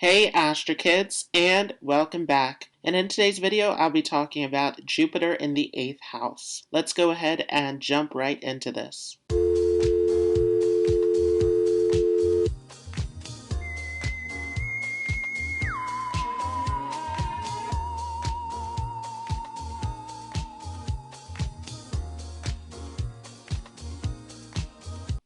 Hey Astro Kids, and welcome back. And in today's video, I'll be talking about Jupiter in the 8th house. Let's go ahead and jump right into this.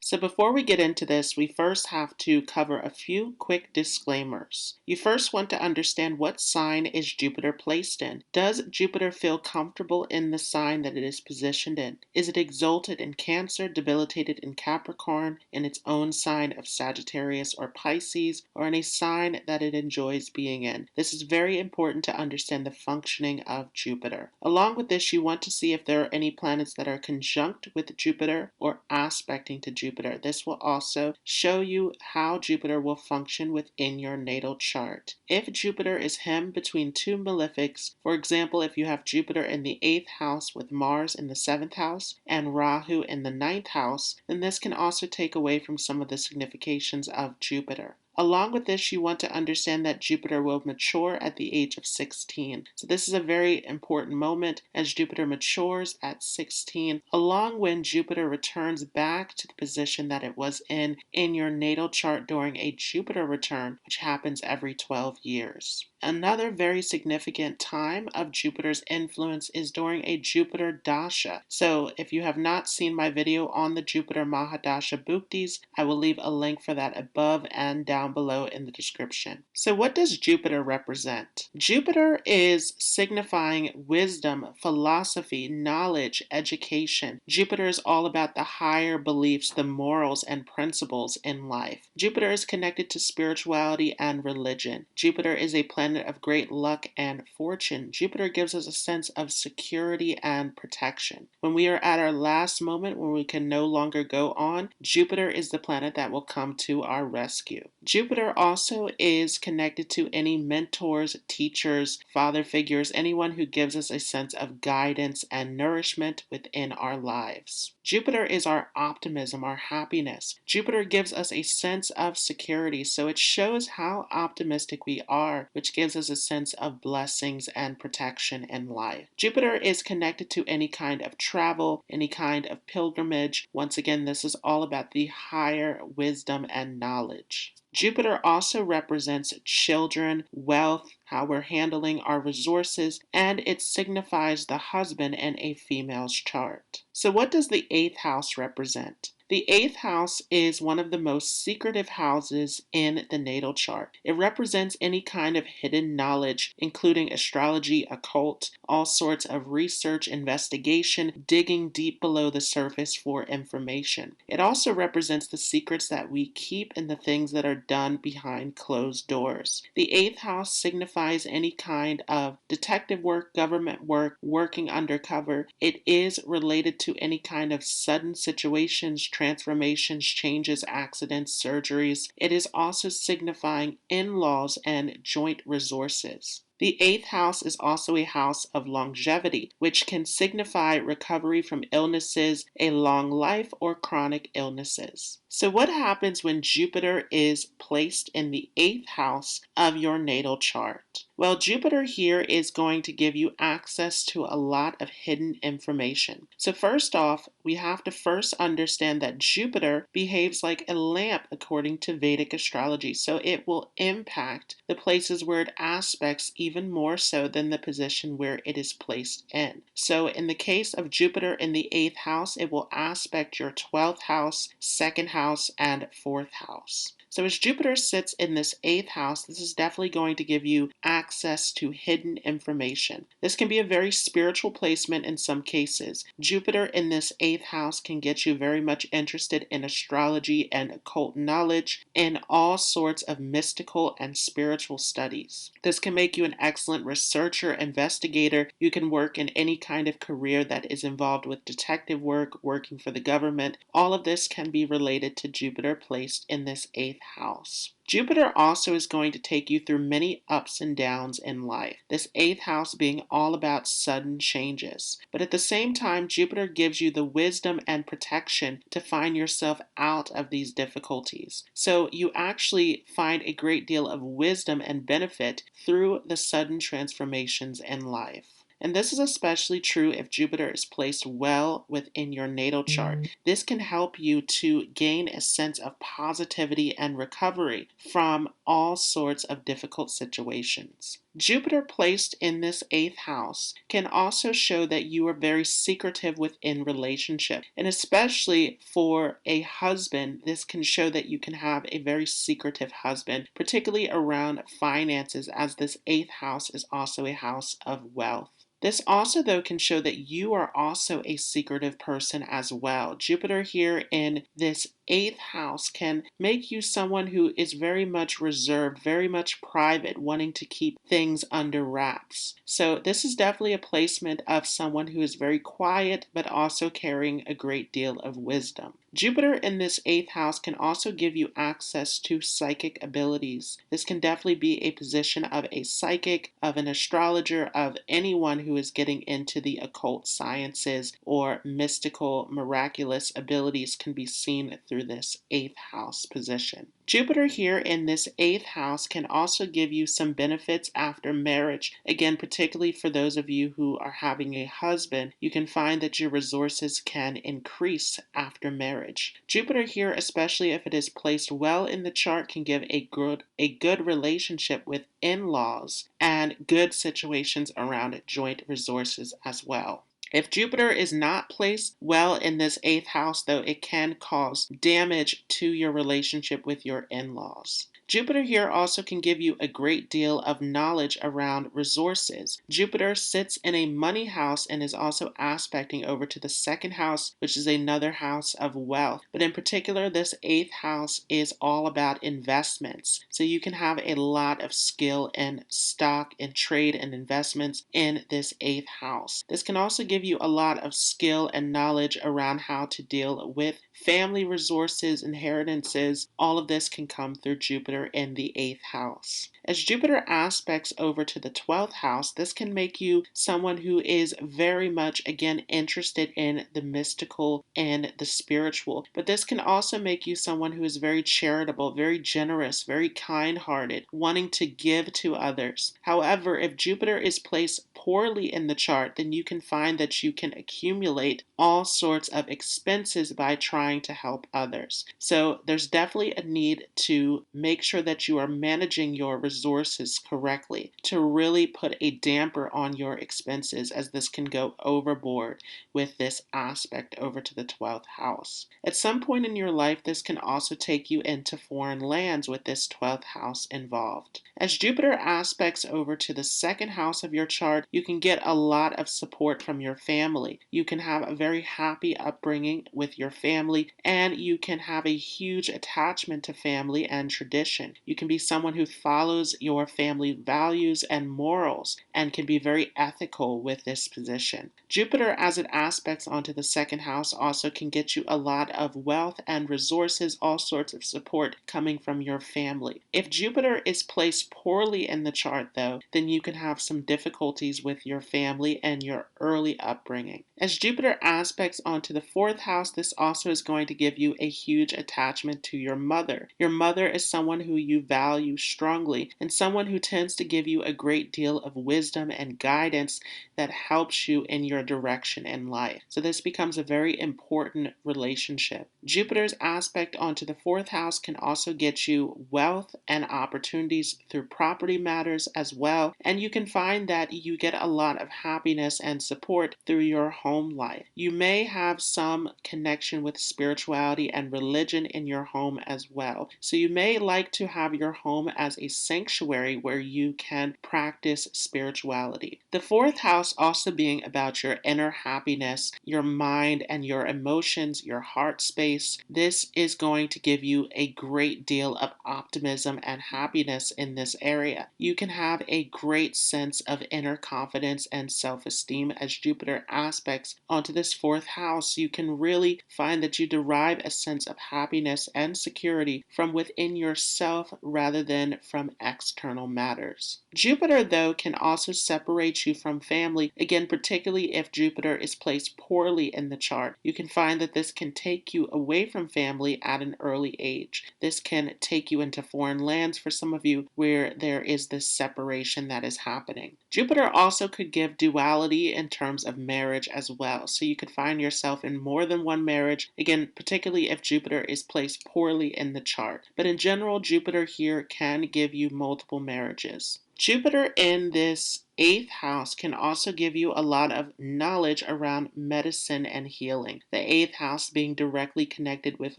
So before we get into this, we first have to cover a few quick disclaimers. You first want to understand what sign is Jupiter placed in. Does Jupiter feel comfortable in the sign that it is positioned in? Is it exalted in Cancer, debilitated in Capricorn, in its own sign of Sagittarius or Pisces, or in a sign that it enjoys being in? This is very important to understand the functioning of Jupiter. Along with this, you want to see if there are any planets that are conjunct with Jupiter or aspecting to Jupiter. This will also show you how Jupiter will function within your natal chart. If Jupiter is hemmed between two malefics, for example, if you have Jupiter in the 8th house with Mars in the 7th house and Rahu in the 9th house, then this can also take away from some of the significations of Jupiter. Along with this, you want to understand that Jupiter will mature at the age of 16. So this is a very important moment as Jupiter matures at 16, along when Jupiter returns back to the position that it was in your natal chart during a Jupiter return, which happens every 12 years. Another very significant time of Jupiter's influence is during a Jupiter Dasha. So if you have not seen my video on the Jupiter Mahadasha Bhuktis, I will leave a link for that above and down below in the description. So what does Jupiter represent? Jupiter is signifying wisdom, philosophy, knowledge, education. Jupiter is all about the higher beliefs, the morals and principles in life. Jupiter is connected to spirituality and religion. Jupiter is a planet of great luck and fortune. Jupiter gives us a sense of security and protection. When we are at our last moment, when we can no longer go on, Jupiter is the planet that will come to our rescue. Jupiter also is connected to any mentors, teachers, father figures, anyone who gives us a sense of guidance and nourishment within our lives. Jupiter is our optimism, our happiness. Jupiter gives us a sense of security, so it shows how optimistic we are, which gives us a sense of blessings and protection in life. Jupiter is connected to any kind of travel, any kind of pilgrimage. Once again, this is all about the higher wisdom and knowledge. Jupiter also represents children, wealth, how we're handling our resources, and it signifies the husband in a female's chart. So what does the 8th house represent? The 8th house is one of the most secretive houses in the natal chart. It represents any kind of hidden knowledge, including astrology, occult, all sorts of research, investigation, digging deep below the surface for information. It also represents the secrets that we keep and the things that are done behind closed doors. The 8th house signifies any kind of detective work, government work, working undercover. It is related to any kind of sudden situations, transformations, changes, accidents, surgeries. It is also signifying in-laws and joint resources. The 8th house is also a house of longevity, which can signify recovery from illnesses, a long life, or chronic illnesses. So what happens when Jupiter is placed in the 8th house of your natal chart? Well, Jupiter here is going to give you access to a lot of hidden information. So first off, we have to first understand that Jupiter behaves like a lamp according to Vedic astrology. So it will impact the places where it aspects even more so than the position where it is placed in. So in the case of Jupiter in the 8th house, it will aspect your 12th house, 2nd house, and 4th house. So as Jupiter sits in this 8th house, this is definitely going to give you access to hidden information. This can be a very spiritual placement in some cases. Jupiter in this 8th house can get you very much interested in astrology and occult knowledge and all sorts of mystical and spiritual studies. This can make you an excellent researcher, investigator. You can work in any kind of career that is involved with detective work, working for the government. All of this can be related to Jupiter placed in this 8th house. Jupiter also is going to take you through many ups and downs in life, this 8th house being all about sudden changes. But at the same time, Jupiter gives you the wisdom and protection to find yourself out of these difficulties. So you actually find a great deal of wisdom and benefit through the sudden transformations in life. And this is especially true if Jupiter is placed well within your natal chart. This can help you to gain a sense of positivity and recovery from all sorts of difficult situations. Jupiter placed in this 8th house can also show that you are very secretive within relationship. And especially for a husband, this can show that you can have a very secretive husband, particularly around finances, as this 8th house is also a house of wealth. This also, though, can show that you are also a secretive person as well. Jupiter here in this 8th house can make you someone who is very much reserved, very much private, wanting to keep things under wraps. So this is definitely a placement of someone who is very quiet, but also carrying a great deal of wisdom. Jupiter in this 8th house can also give you access to psychic abilities. This can definitely be a position of a psychic, of an astrologer, of anyone who is getting into the occult sciences or mystical, miraculous abilities can be seen through this 8th house position. Jupiter here in this 8th house can also give you some benefits after marriage. Again, particularly for those of you who are having a husband, you can find that your resources can increase after marriage. Jupiter here, especially if it is placed well in the chart, can give a good relationship with in-laws and good situations around joint resources as well. If Jupiter is not placed well in this 8th house, though, it can cause damage to your relationship with your in-laws. Jupiter here also can give you a great deal of knowledge around resources. Jupiter sits in a money house and is also aspecting over to the 2nd house, which is another house of wealth. But in particular, this 8th house is all about investments. So you can have a lot of skill in stock and trade and investments in this 8th house. This can also give you a lot of skill and knowledge around how to deal with family resources, inheritances. All of this can come through Jupiter in the 8th house. As Jupiter aspects over to the 12th house, this can make you someone who is very much, again, interested in the mystical and the spiritual. But this can also make you someone who is very charitable, very generous, very kind-hearted, wanting to give to others. However, if Jupiter is placed poorly in the chart, then you can find that you can accumulate all sorts of expenses by trying to help others. So there's definitely a need to make sure that you are managing your resources correctly to really put a damper on your expenses, as this can go overboard with this aspect over to the 12th house. At some point in your life, this can also take you into foreign lands with this 12th house involved. As Jupiter aspects over to the 2nd house of your chart, you can get a lot of support from your family. You can have a very happy upbringing with your family, and you can have a huge attachment to family and tradition. You can be someone who follows your family values and morals and can be very ethical with this position. Jupiter, as it aspects onto the 2nd house, also can get you a lot of wealth and resources, all sorts of support coming from your family. If Jupiter is placed poorly in the chart, though, then you can have some difficulties with your family and your early upbringing. As Jupiter aspects onto the 4th house, this also is going to give you a huge attachment to your mother. Your mother is someone who you value strongly and someone who tends to give you a great deal of wisdom and guidance that helps you in your direction in life. So this becomes a very important relationship. Jupiter's aspect onto the 4th house can also get you wealth and opportunities through property matters as well, and you can find that you get a lot of happiness and support through your home life. You may have some connection with spirituality and religion in your home as well. So you may like to have your home as a sanctuary where you can practice spirituality. The 4th house also being about your inner happiness, your mind and your emotions, your heart space. This is going to give you a great deal of optimism and happiness in this area. You can have a great sense of inner confidence and self-esteem as Jupiter aspects aspects onto this fourth house, you can really find that you derive a sense of happiness and security from within yourself rather than from external matters. Jupiter, though, can also separate you from family, again, particularly if Jupiter is placed poorly in the chart. You can find that this can take you away from family at an early age. This can take you into foreign lands for some of you where there is this separation that is happening. Jupiter also could give duality in terms of marriage as well. So you could find yourself in more than one marriage, again, particularly if Jupiter is placed poorly in the chart. But in general, Jupiter here can give you multiple marriages. Jupiter in this 8th house can also give you a lot of knowledge around medicine and healing. The 8th house being directly connected with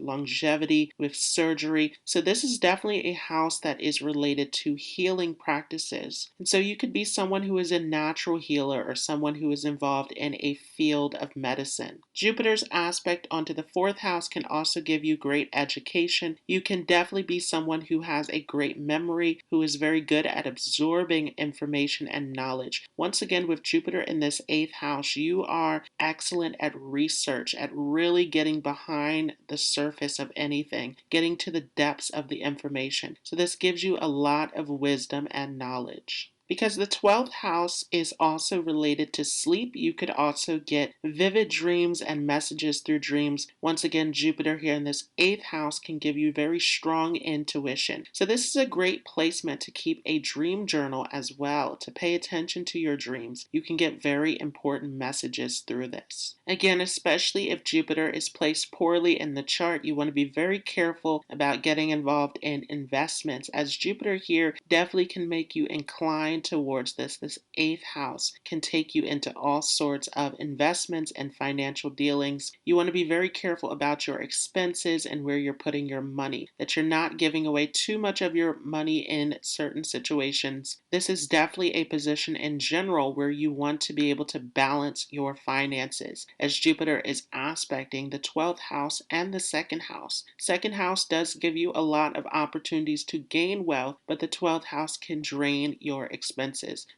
longevity, with surgery. So this is definitely a house that is related to healing practices. And so you could be someone who is a natural healer or someone who is involved in a field of medicine. Jupiter's aspect onto the 4th house can also give you great education. You can definitely be someone who has a great memory, who is very good at absorbing information and knowledge. Once again, with Jupiter in this 8th house, you are excellent at research, at really getting behind the surface of anything, getting to the depths of the information. So this gives you a lot of wisdom and knowledge. Because the 12th house is also related to sleep, you could also get vivid dreams and messages through dreams. Once again, Jupiter here in this 8th house can give you very strong intuition. So this is a great placement to keep a dream journal as well, to pay attention to your dreams. You can get very important messages through this. Again, especially if Jupiter is placed poorly in the chart, you want to be very careful about getting involved in investments, as Jupiter here definitely can make you inclined towards this. This 8th house can take you into all sorts of investments and financial dealings. You want to be very careful about your expenses and where you're putting your money, that you're not giving away too much of your money in certain situations. This is definitely a position in general where you want to be able to balance your finances, as Jupiter is aspecting the 12th house and the 2nd house. 2nd house does give you a lot of opportunities to gain wealth, but the 12th house can drain your expenses.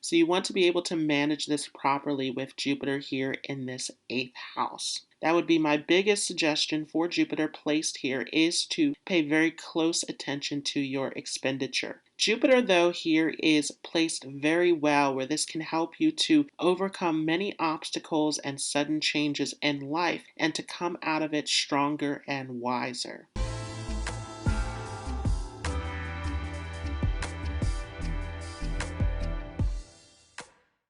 So you want to be able to manage this properly with Jupiter here in this 8th house. That would be my biggest suggestion for Jupiter placed here, is to pay very close attention to your expenditure. Jupiter, though, here is placed very well, where this can help you to overcome many obstacles and sudden changes in life and to come out of it stronger and wiser.